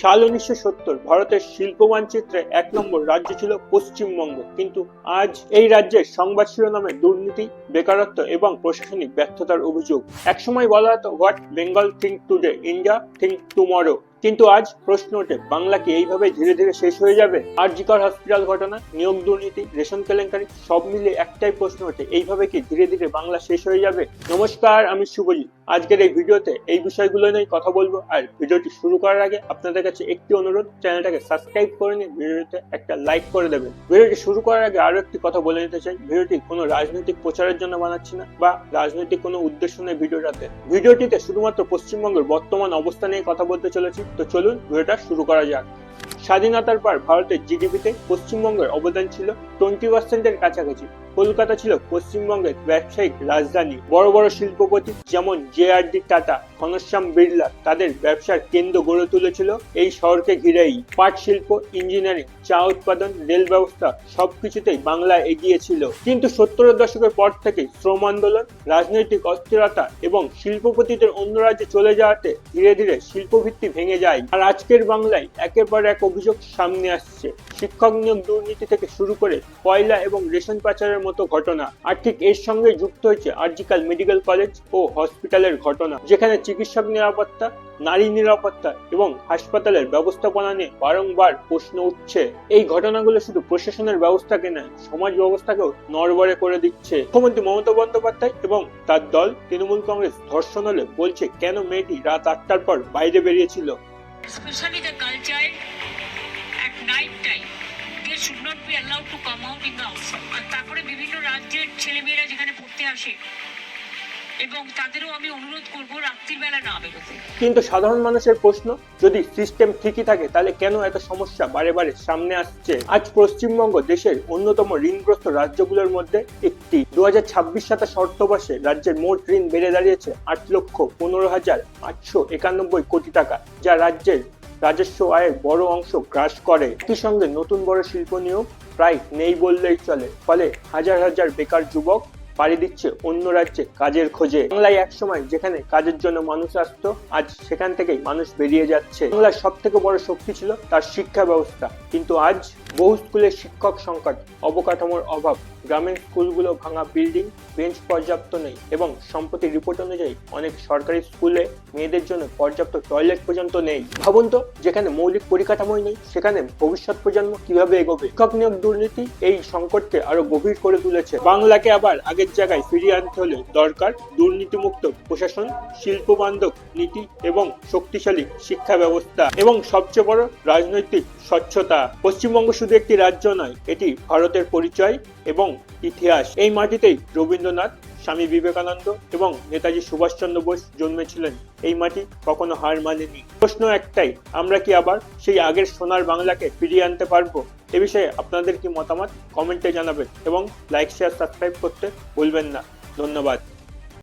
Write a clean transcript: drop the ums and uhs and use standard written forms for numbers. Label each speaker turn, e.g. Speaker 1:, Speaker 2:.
Speaker 1: সাল 1970 ভারতের শিল্প মানচিত্রে 1 নম্বর রাজ্য ছিল পশ্চিমবঙ্গ, কিন্তু আজ এই রাজ্যের সংবাদ শিরোনামে দুর্নীতি, বেকারত্ব এবং প্রশাসনিক ব্যর্থতার অভিযোগ। একসময় বলা হতো what Bengal think today, India think tomorrow. কিন্তু আজ প্রশ্ন ওঠে, বাংলা কি এইভাবে ধীরে ধীরে শেষ হয়ে যাবে? আরজিকর হসপিটাল ঘটনা, নিয়োগ দুর্নীতি, রেশন কেলেঙ্কারি, সব মিলে একটাই প্রশ্ন ওঠে, এইভাবে কি ধীরে ধীরে বাংলা শেষ হয়ে যাবে? নমস্কার, আমি শুভজিৎ। আজকের এই ভিডিওতে এই বিষয়গুলো নিয়ে কথা বলবো। আর ভিডিওটি শুরু করার আগে আপনাদের কাছে একটি অনুরোধ, চ্যানেলটাকে সাবস্ক্রাইব করে নিয়ে ভিডিওতে একটা লাইক করে দেবেন। ভিডিওটি শুরু করার আগে আরো একটি কথা বলে নিতে চাই, ভিডিওটি কোনো রাজনৈতিক প্রচারের জন্য বানাচ্ছি না বা রাজনৈতিক কোনো উদ্দেশ্য নেই ভিডিওটিতে শুধুমাত্র পশ্চিমবঙ্গের বর্তমান অবস্থা নিয়ে কথা বলতে চলেছি। তো চলুন ভিডিওটা শুরু করা যাক। স্বাধীনতার পর ভারতের জিডিপিতে পশ্চিমবঙ্গের অবদান ছিল 20% কাছাকাছি। কলকাতা ছিল পশ্চিমবঙ্গের ব্যবসায়িক রাজধানী। বড় বড় শিল্পপতি যেমন জে.আর.ডি. টাটা, ঘনশ্যাম বিড়লা তাদের ব্যবসার কেন্দ্র গড়ে তুলেছিল এই শহরকে ঘিরেই। পাট শিল্প, ইঞ্জিনিয়ারিং, চা উৎপাদন, রেল ব্যবস্থা সবকিছুতেই বাংলা এগিয়ে ছিল। কিন্তু 70-এর দশকের পর থেকে শ্রম আন্দোলন, রাজনৈতিক অস্থিরতা এবং শিল্পপতিদের অন্য রাজ্যে চলে যাওয়াতে ধীরে ধীরে শিল্পভিত্তি ভেঙে যায়। আর আজকের বাংলায় একের পর এক অভিযোগ সামনে আসছে। শিক্ষক নিয়োগ দুর্নীতি থেকে শুরু করে কয়লা এবং রেশন পাচারের মতো ঘটনা। আর ঠিক এর সঙ্গে যুক্ত হয়েছে আরজিকর মেডিকেল কলেজ ও হসপিটালের ঘটনা, যেখানে চিকিৎসক নিরাপত্তা, নারী নিরাপত্তা এবং হাসপাতালের ব্যবস্থাপনা নিয়ে বারংবার প্রশ্ন উঠছে। এই ঘটনাগুলো শুধু প্রশাসনের ব্যবস্থাকে নয়, সমাজ ব্যবস্থাকেও নড়বড়ে করে দিচ্ছে। মুখ্যমন্ত্রী মমতা বন্দ্যোপাধ্যায় এবং তার দল তৃণমূল কংগ্রেস ধর্ষণ হলে বলছে কেন মেয়েটি রাত 8টার পর বাইরে বেরিয়েছিল।
Speaker 2: Especially the girl child at night time, they should not be allowed to come out in the outside. আর তারপরে বিভিন্ন রাজ্যের ছেলেমেয়েরা যেখানে পড়তে আসে এবং তাদেরও আমি অনুরোধ করবো রাত্রির বেলা না বেরোতে।
Speaker 1: কিন্তু সাধারণ মানুষের প্রশ্ন, যদি সিস্টেম ঠিকই থাকে তাহলে কেন এত সমস্যা বারে বারে সামনে আসছে? আজ পশ্চিমবঙ্গ দেশের অন্যতম ঋণগ্রস্ত রাজ্যগুলোর মধ্যে একটি। 2026 সালে অর্থবর্ষে রাজ্যের মোট ঋণ বেড়ে দাঁড়িয়েছে 8,15,891 কোটি টাকা, যা রাজ্যের রাজস্ব আয়ের বড় অংশ গ্রাস করে। একই সঙ্গে নতুন বড় শিল্প নিয়োগ প্রায় নেই বললেই চলে। ফলে হাজার হাজার বেকার যুবক পাড়ি দিচ্ছে অন্য রাজ্যে কাজের খোঁজে। বাংলায় একসময় যেখানে কাজের জন্য মানুষ আসতো, আজ সেখান থেকেই মানুষ বেরিয়ে যাচ্ছে। বাংলার সব থেকে বড় শক্তি ছিল তার শিক্ষা ব্যবস্থা, কিন্তু আজ বহু স্কুলে শিক্ষক সংকট, অবকাঠামোর অভাব, গ্রামের স্কুলগুলো ভাঙা বিল্ডিং, বেঞ্চ পর্যাপ্ত নেই এবং সম্প্রতি রিপোর্ট অনুযায়ী অনেক সরকারি স্কুলে মেয়েদের জন্য পর্যাপ্ত টয়লেট পর্যন্ত নেই। ভাবুন তো, যেখানে মৌলিক পরিকাঠামোই নেই সেখানে ভবিষ্যৎ প্রজন্ম কিভাবে এগোবে? শিক্ষক নিয়োগ দুর্নীতি এই সংকটকে আরো গভীর করে তুলেছে। বাংলাকে আবার আগের জায়গায় ফিরিয়ে আনতে হলে দরকার দুর্নীতিমুক্ত প্রশাসন, শিল্প বান্ধব নীতি এবং শক্তিশালী শিক্ষা ব্যবস্থা এবং সবচেয়ে বড় রাজনৈতিক স্বচ্ছতা। পশ্চিমবঙ্গ শুধু একটি রাজ্য নয়, এটি ভারতের পরিচয় এবং ইতিহাস। এই মাটিতেই রবীন্দ্রনাথ, স্বামী বিবেকানন্দ এবং নেতাজি সুভাষচন্দ্র বোস জন্মেছিলেন। এই মাটি কখনো হার মানেনি। প্রশ্ন একটাই, আমরা কি আবার সেই আগের সোনার বাংলাকে ফিরিয়ে আনতে পারবো? এ বিষয়ে আপনাদের কি মতামত কমেন্টে জানাবেন এবং লাইক, শেয়ার, সাবস্ক্রাইব করতে ভুলবেন না। ধন্যবাদ।